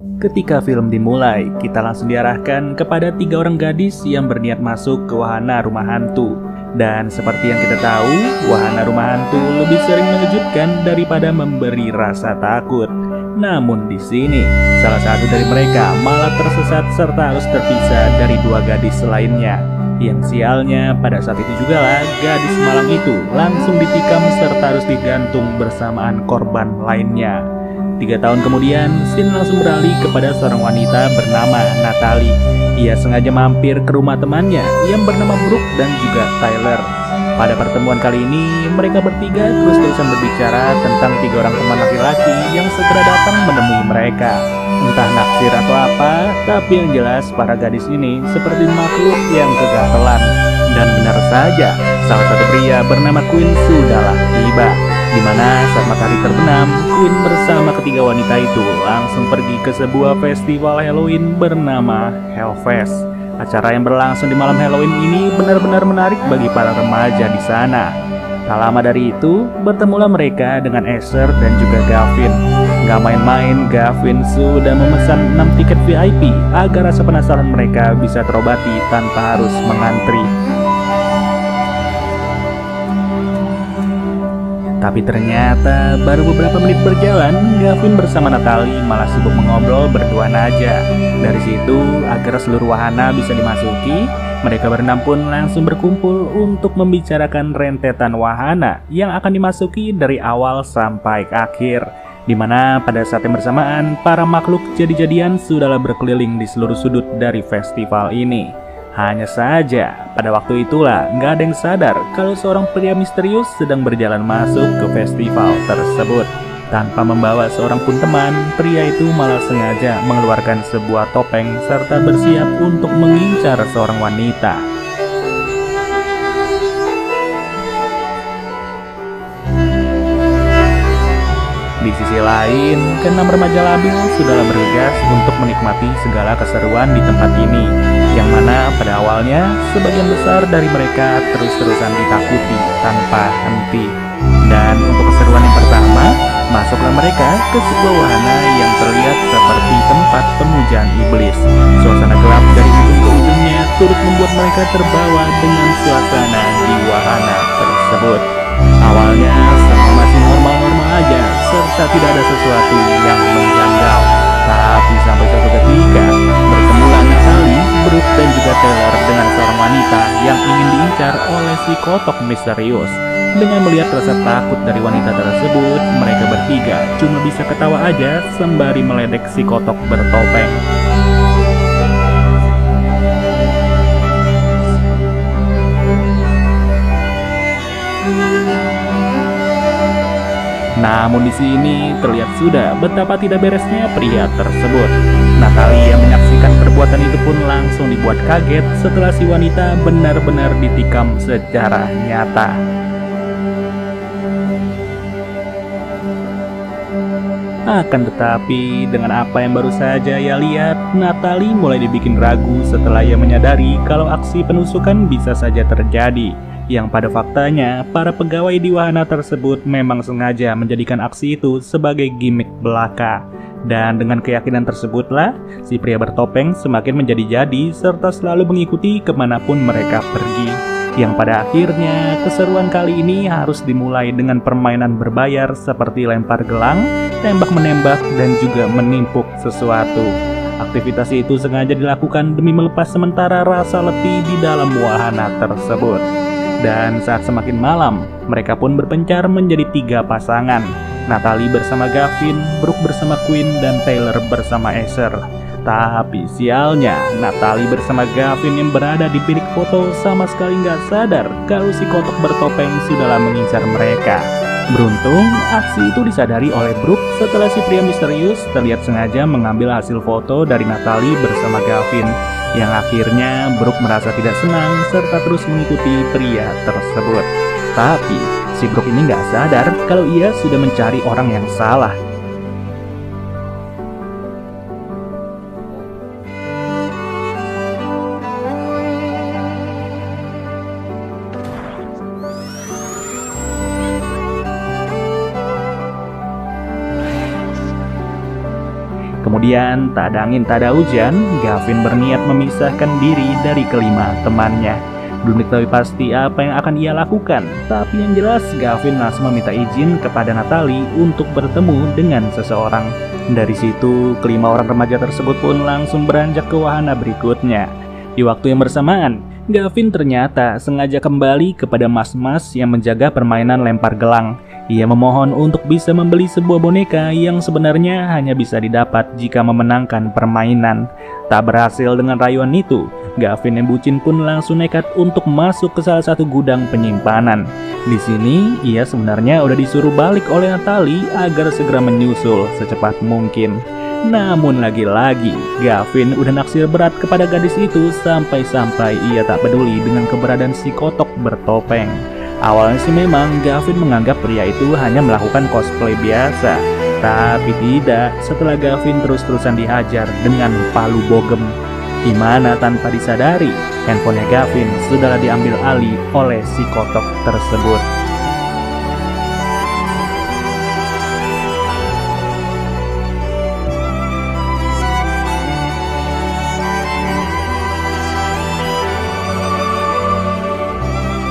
Ketika film dimulai, kita langsung diarahkan kepada 3 orang gadis yang berniat masuk ke wahana rumah hantu. Dan seperti yang kita tahu, wahana rumah hantu lebih sering mengejutkan daripada memberi rasa takut. Namun di sini, salah satu dari mereka malah tersesat serta harus terpisah dari 2 gadis lainnya. Yang sialnya, pada saat itu juga lah gadis malang itu langsung ditikam serta harus digantung bersamaan korban lainnya. 3 tahun kemudian, scene langsung beralih kepada seorang wanita bernama Natalie. Ia sengaja mampir ke rumah temannya yang bernama Brooke dan juga Tyler. Pada pertemuan kali ini, mereka bertiga terus-terusan berbicara tentang 3 orang teman laki-laki yang segera datang menemui mereka. Entah naksir atau apa, tapi yang jelas para gadis ini seperti makhluk yang kegatelan. Dan benar saja, salah satu pria bernama Quinn sudahlah tiba. Di mana saat matahari terbenam, Quinn bersama ketiga wanita itu langsung pergi ke sebuah festival Halloween bernama Hellfest. Acara yang berlangsung di malam Halloween ini benar-benar menarik bagi para remaja di sana. Tak lama dari itu, bertemulah mereka dengan Asher dan juga Gavin. Gak main-main, Gavin sudah memesan 6 tiket VIP agar rasa penasaran mereka bisa terobati tanpa harus mengantri. Tapi ternyata baru beberapa menit berjalan, Gavin bersama Natalie malah sibuk mengobrol berduaan aja. Dari situ, agar seluruh wahana bisa dimasuki, mereka berenam pun langsung berkumpul untuk membicarakan rentetan wahana yang akan dimasuki dari awal sampai akhir. Dimana pada saat yang bersamaan, para makhluk jadi-jadian sudahlah berkeliling di seluruh sudut dari festival ini. Hanya saja, pada waktu itulah nggak ada yang sadar kalau seorang pria misterius sedang berjalan masuk ke festival tersebut. Tanpa membawa seorang pun teman, pria itu malah sengaja mengeluarkan sebuah topeng serta bersiap untuk mengincar seorang wanita. Di sisi lain, keenam remaja labil sudahlah bergegas untuk menikmati segala keseruan di tempat ini, yang mana pada awalnya sebagian besar dari mereka terus-terusan ditakuti tanpa henti. Dan untuk keseruan yang pertama, masuklah mereka ke sebuah wahana yang terlihat seperti tempat pemujaan iblis. Suasana gelap dari ujung ke ujungnya turut membuat mereka terbawa dengan suasana di wahana tersebut. Awalnya semua masih normal-normal aja, serta tidak ada sesuatu yang menjanggal. Tapi sampai suatu ketika, bertemulah Natalie, Brooke dan juga Taylor dengan seorang wanita yang ingin diincar oleh si kotok misterius. Dengan melihat rasa takut dari wanita tersebut, mereka bertiga cuma bisa ketawa aja sembari meledek si kotok bertopeng. Namun di sini terlihat sudah betapa tidak beresnya pria tersebut. Natalie yang menyaksikan perbuatan itu pun langsung dibuat kaget setelah si wanita benar-benar ditikam secara nyata. Akan tetapi, dengan apa yang baru saja ia lihat, Natalie mulai dibikin ragu setelah ia menyadari kalau aksi penusukan bisa saja terjadi. Yang pada faktanya, para pegawai di wahana tersebut memang sengaja menjadikan aksi itu sebagai gimmick belaka. Dan dengan keyakinan tersebutlah, si pria bertopeng semakin menjadi-jadi serta selalu mengikuti kemanapun mereka pergi. Yang pada akhirnya, keseruan kali ini harus dimulai dengan permainan berbayar seperti lempar gelang, tembak-menembak, dan juga menimpuk sesuatu. Aktivitas itu sengaja dilakukan demi melepas sementara rasa letih di dalam wahana tersebut. Dan saat semakin malam, mereka pun berpencar menjadi 3 pasangan. Natalie bersama Gavin, Brooke bersama Quinn, dan Taylor bersama Asher. Tapi sialnya, Natalie bersama Gavin yang berada di bilik foto sama sekali nggak sadar kalau si kotok bertopeng sudahlah mengincar mereka. Beruntung, aksi itu disadari oleh Brooke setelah si pria misterius terlihat sengaja mengambil hasil foto dari Natalie bersama Gavin. Yang akhirnya Brooke merasa tidak senang serta terus mengikuti pria tersebut. Tapi, si Brooke ini nggak sadar kalau ia sudah mencari orang yang salah. Kemudian tak ada angin tak ada hujan, Gavin berniat memisahkan diri dari kelima temannya. Belum diketahui pasti apa yang akan ia lakukan, tapi yang jelas Gavin langsung meminta izin kepada Natalie untuk bertemu dengan seseorang. Dari situ, kelima orang remaja tersebut pun langsung beranjak ke wahana berikutnya. Di waktu yang bersamaan, Gavin ternyata sengaja kembali kepada mas-mas yang menjaga permainan lempar gelang. Ia memohon untuk bisa membeli sebuah boneka yang sebenarnya hanya bisa didapat jika memenangkan permainan. Tak berhasil dengan rayuan itu, Gavin yang bucin pun langsung nekat untuk masuk ke salah satu gudang penyimpanan. Di sini, ia sebenarnya udah disuruh balik oleh Natalie agar segera menyusul secepat mungkin. Namun lagi-lagi, Gavin udah naksir berat kepada gadis itu sampai-sampai ia tak peduli dengan keberadaan si kotok bertopeng. Awalnya sih memang Gavin menganggap pria itu hanya melakukan cosplay biasa. Tapi tidak, setelah Gavin terus-terusan dihajar dengan palu bogem, di mana tanpa disadari, handphonenya Gavin sudahlah diambil alih oleh si kotok tersebut.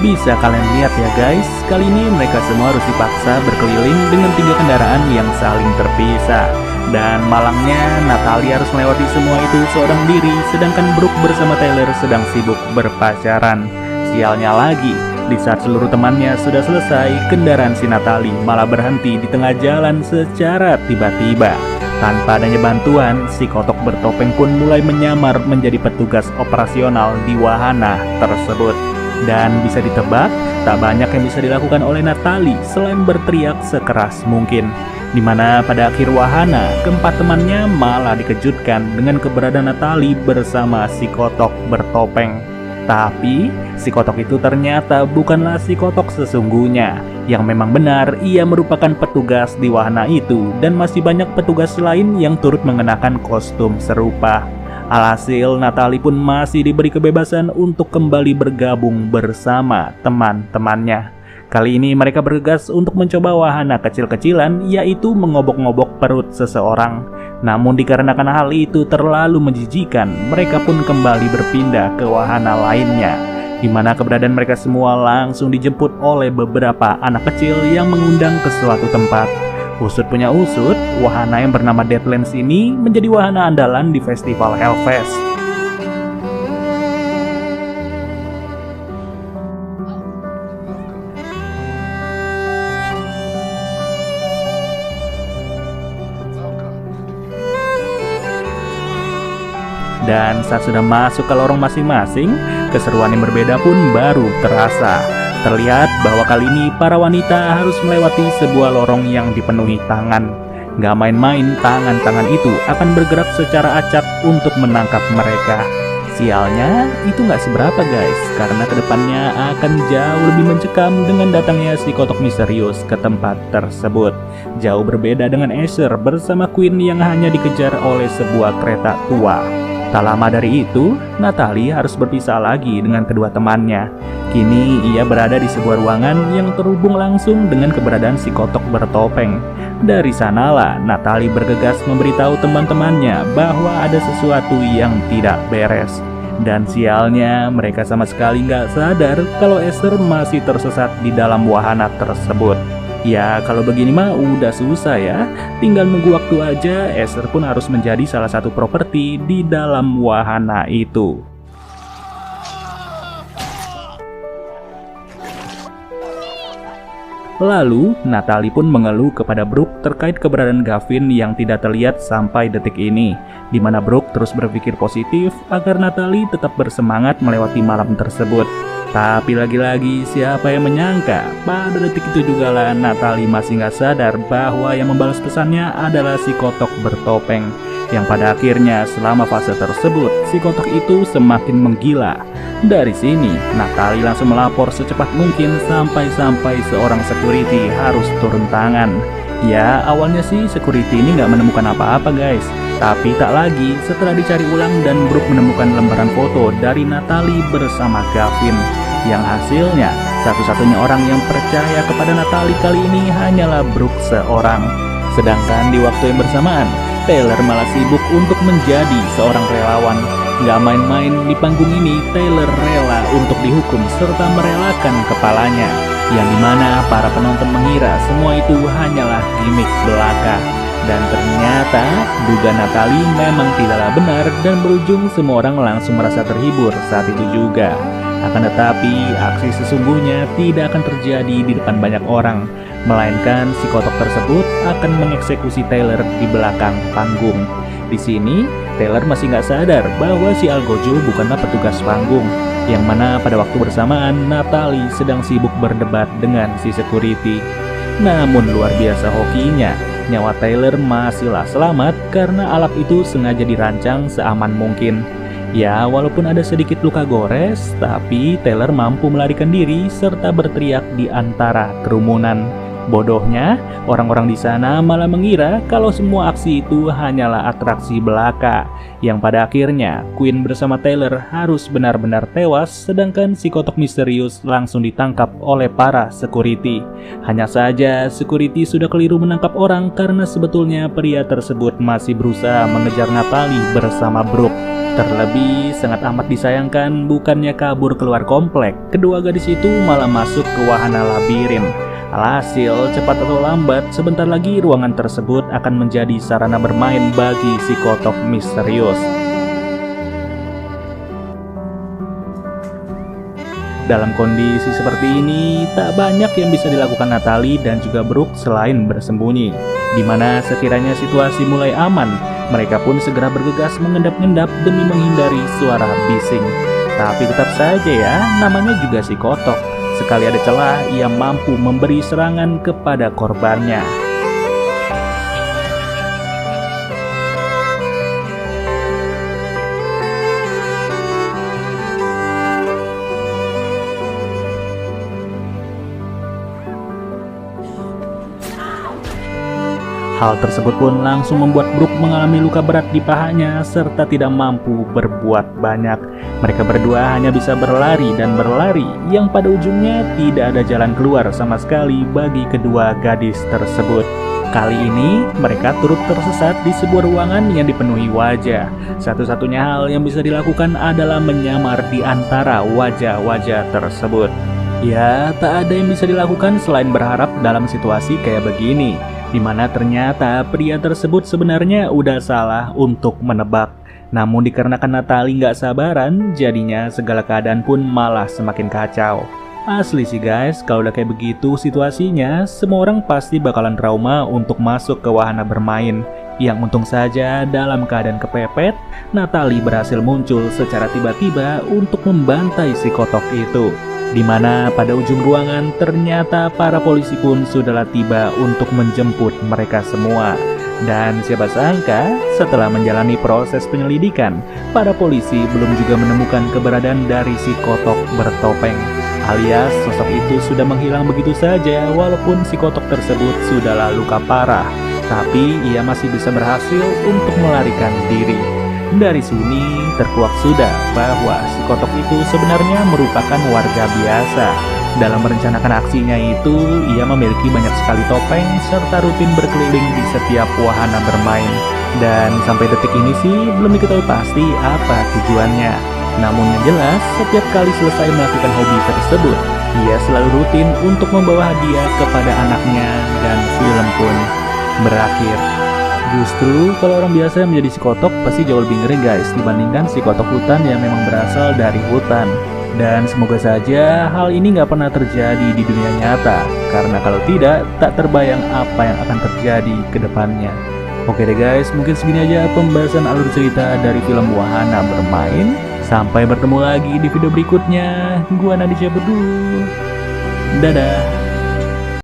Bisa kalian lihat ya guys, kali ini mereka semua harus dipaksa berkeliling dengan 3 kendaraan yang saling terpisah. Dan malangnya Natalie harus melewati semua itu seorang diri, sedangkan Brooke bersama Tyler sedang sibuk berpacaran. Sialnya lagi, di saat seluruh temannya sudah selesai, kendaraan si Natalie malah berhenti di tengah jalan secara tiba-tiba. Tanpa adanya bantuan, si kotok bertopeng pun mulai menyamar menjadi petugas operasional di wahana tersebut. Dan bisa ditebak, tak banyak yang bisa dilakukan oleh Natalie selain berteriak sekeras mungkin. Dimana pada akhir wahana, keempat temannya malah dikejutkan dengan keberadaan Natalie bersama si kotok bertopeng. Tapi, si kotok itu ternyata bukanlah si kotok sesungguhnya. Yang memang benar, ia merupakan petugas di wahana itu dan masih banyak petugas lain yang turut mengenakan kostum serupa. Alhasil, Natalie pun masih diberi kebebasan untuk kembali bergabung bersama teman-temannya. Kali ini mereka bergegas untuk mencoba wahana kecil-kecilan, yaitu mengobok-ngobok perut seseorang. Namun dikarenakan hal itu terlalu menjijikan, mereka pun kembali berpindah ke wahana lainnya, di mana keberadaan mereka semua langsung dijemput oleh beberapa anak kecil yang mengundang ke suatu tempat. Usut punya usut, wahana yang bernama Deadlands ini menjadi wahana andalan di festival Hellfest. Dan saat sudah masuk ke lorong masing-masing, keseruan yang berbeda pun baru terasa. Terlihat bahwa kali ini para wanita harus melewati sebuah lorong yang dipenuhi tangan. Gak main-main, tangan-tangan itu akan bergerak secara acak untuk menangkap mereka. Sialnya, itu gak seberapa guys, karena kedepannya akan jauh lebih mencekam dengan datangnya si kotok misterius ke tempat tersebut. Jauh berbeda dengan Asher bersama Queen yang hanya dikejar oleh sebuah kereta tua. Tak lama dari itu, Natalie harus berpisah lagi dengan kedua temannya. Kini ia berada di sebuah ruangan yang terhubung langsung dengan keberadaan si kotok bertopeng. Dari sanalah Natalie bergegas memberitahu teman-temannya bahwa ada sesuatu yang tidak beres. Dan sialnya, mereka sama sekali nggak sadar kalau Esther masih tersesat di dalam wahana tersebut. Ya, kalau begini mah udah susah ya. Tinggal nunggu waktu aja, Esther pun harus menjadi salah satu properti di dalam wahana itu. Lalu, Natalie pun mengeluh kepada Brooke terkait keberadaan Gavin yang tidak terlihat sampai detik ini, di mana Brooke terus berpikir positif agar Natalie tetap bersemangat melewati malam tersebut. Tapi lagi-lagi siapa yang menyangka pada detik itu juga lah Natalie masih nggak sadar bahwa yang membalas pesannya adalah si kotok bertopeng. Yang pada akhirnya selama fase tersebut si kotok itu semakin menggila. Dari sini Natalie langsung melapor secepat mungkin sampai seorang security harus turun tangan. Ya awalnya sih security ini nggak menemukan apa-apa guys. Tapi tak lagi setelah dicari ulang dan Brooke menemukan lembaran foto dari Natalie bersama Gavin. Yang hasilnya satu-satunya orang yang percaya kepada Natalie kali ini hanyalah Brooke seorang. Sedangkan di waktu yang bersamaan Taylor malah sibuk untuk menjadi seorang relawan. Gak main-main, di panggung ini Taylor rela untuk dihukum serta merelakan kepalanya, yang dimana para penonton mengira semua itu hanyalah gimmick belaka. Dan ternyata duga Natalie memang tidaklah benar dan berujung semua orang langsung merasa terhibur saat itu juga. Akan tetapi aksi sesungguhnya tidak akan terjadi di depan banyak orang, melainkan si kotok tersebut akan mengeksekusi Taylor di belakang panggung. Di sini Taylor masih nggak sadar bahwa si Algojo bukanlah petugas panggung, yang mana pada waktu bersamaan Natalie sedang sibuk berdebat dengan si security. Namun luar biasa hokinya, nyawa Taylor masihlah selamat karena alat itu sengaja dirancang seaman mungkin. Ya, walaupun ada sedikit luka gores, tapi Taylor mampu melarikan diri serta berteriak di antara kerumunan. Bodohnya, orang-orang di sana malah mengira kalau semua aksi itu hanyalah atraksi belaka, yang pada akhirnya Queen bersama Taylor harus benar-benar tewas, sedangkan si kotok misterius langsung ditangkap oleh para security. Hanya saja security sudah keliru menangkap orang karena sebetulnya pria tersebut masih berusaha mengejar Natalie bersama Brooke. Terlebih sangat amat disayangkan, bukannya kabur keluar komplek, kedua gadis itu malah masuk ke wahana labirin. Alhasil, cepat atau lambat, sebentar lagi ruangan tersebut akan menjadi sarana bermain bagi si kotok misterius. Dalam kondisi seperti ini, tak banyak yang bisa dilakukan Natalie dan juga Brooke selain bersembunyi. Dimana sekiranya situasi mulai aman, mereka pun segera bergegas mengendap-endap demi menghindari suara bising. Tapi tetap saja ya, namanya juga si kotok. Sekali ada celah, ia mampu memberi serangan kepada korbannya. Hal tersebut pun langsung membuat Brooke mengalami luka berat di pahanya serta tidak mampu berbuat banyak. Mereka berdua hanya bisa berlari dan berlari, yang pada ujungnya tidak ada jalan keluar sama sekali bagi kedua gadis tersebut. Kali ini mereka turut tersesat di sebuah ruangan yang dipenuhi wajah. Satu-satunya hal yang bisa dilakukan adalah menyamar di antara wajah-wajah tersebut. Ya, tak ada yang bisa dilakukan selain berharap dalam situasi kayak begini, dimana ternyata pria tersebut sebenarnya udah salah untuk menebak. Namun dikarenakan Natalie nggak sabaran, jadinya segala keadaan pun malah semakin kacau. Asli sih guys, kalau udah kayak begitu situasinya, semua orang pasti bakalan trauma untuk masuk ke wahana bermain. Yang untung saja dalam keadaan kepepet, Natalie berhasil muncul secara tiba-tiba untuk membantai si kotok itu. Dimana pada ujung ruangan ternyata para polisi pun sudahlah tiba untuk menjemput mereka semua. Dan siapa sangka setelah menjalani proses penyelidikan, para polisi belum juga menemukan keberadaan dari si kotok bertopeng. Alias sosok itu sudah menghilang begitu saja walaupun si kotok tersebut sudahlah luka parah. Tapi ia masih bisa berhasil untuk melarikan diri. Dari sini terkuak sudah bahwa si kotok itu sebenarnya merupakan warga biasa. Dalam merencanakan aksinya itu, ia memiliki banyak sekali topeng serta rutin berkeliling di setiap wahana bermain. Dan sampai detik ini sih belum diketahui pasti apa tujuannya. Namun yang jelas, setiap kali selesai melakukan hobi tersebut, ia selalu rutin untuk membawa hadiah kepada anaknya dan film pun berakhir. Justru kalau orang biasa yang menjadi si kotok pasti jauh lebih ngeri guys dibandingkan si kotok hutan yang memang berasal dari hutan. Dan semoga saja hal ini nggak pernah terjadi di dunia nyata, karena kalau tidak, tak terbayang apa yang akan terjadi ke depannya. Oke deh guys, mungkin segini aja pembahasan alur cerita dari film Wahana Bermain. Sampai bertemu lagi di video berikutnya. Gua Nadisha Bedu. Dadah.